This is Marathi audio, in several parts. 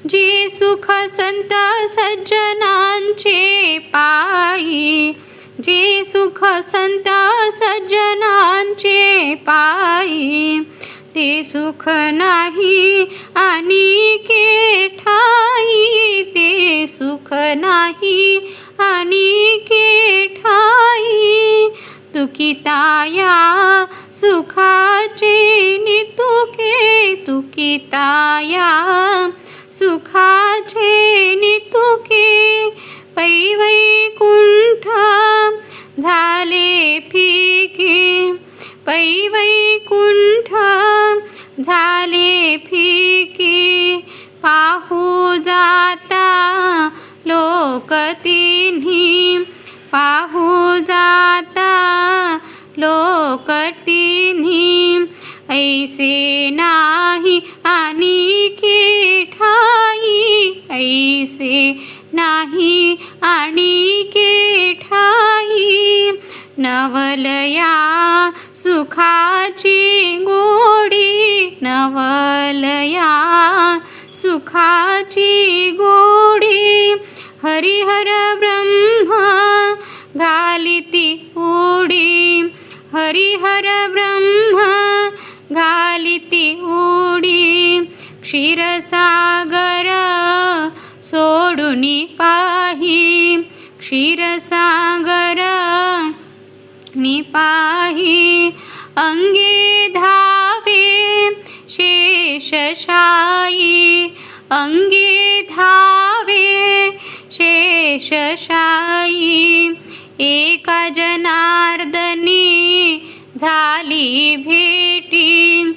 जे सुख संत सज्जनांचे पायी, जे सुख संत सज्जनांचे पायी, ते सुख नाही आणिके ठाई, ते सुख नाही आणिके ठाई. तुकिताया सुखाचे नितुके, तुकिताया सुखाचे नितुके. पै वैकुंठ झाले फिके, पै वैकुंठ झाले फिके. पाहू जाता लोक तिन्ही, पाहू जाता लोक तिन्ही. ऐसे नाही आणिके ठाई, ऐसे नाही आणिके ठाई. नवलया सुखाची गोडी, नवलया सुखाची गोडी. हरिहर ब्रह्म घालिती उडी, हरिहर ब्रह्म घालिती उडी. क्षीरसागर सोडूनी पाही, क्षीरसागर निपाही. अंगे धावे शेषशायी, अंगे धावे शेषशायी. एका जनार्दनी झाली भेटी,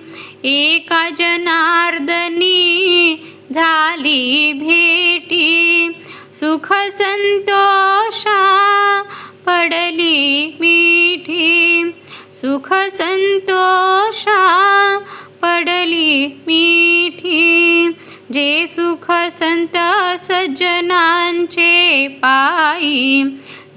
एका जनार्दनी झाली भेटी. सुख संतोषा पडली मिठी, सुख संतोषा पडली मिठी. जे सुख संत सज्जनांचे पायी,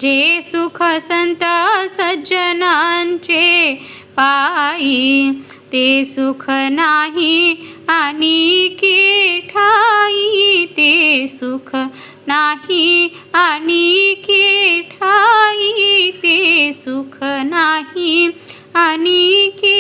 जे सुख संत सज्जनांचे पायी, ते सुख नाही आणिके ठाई, ते सुख नाही आणिके ठाई, ते सुख नाही आणिके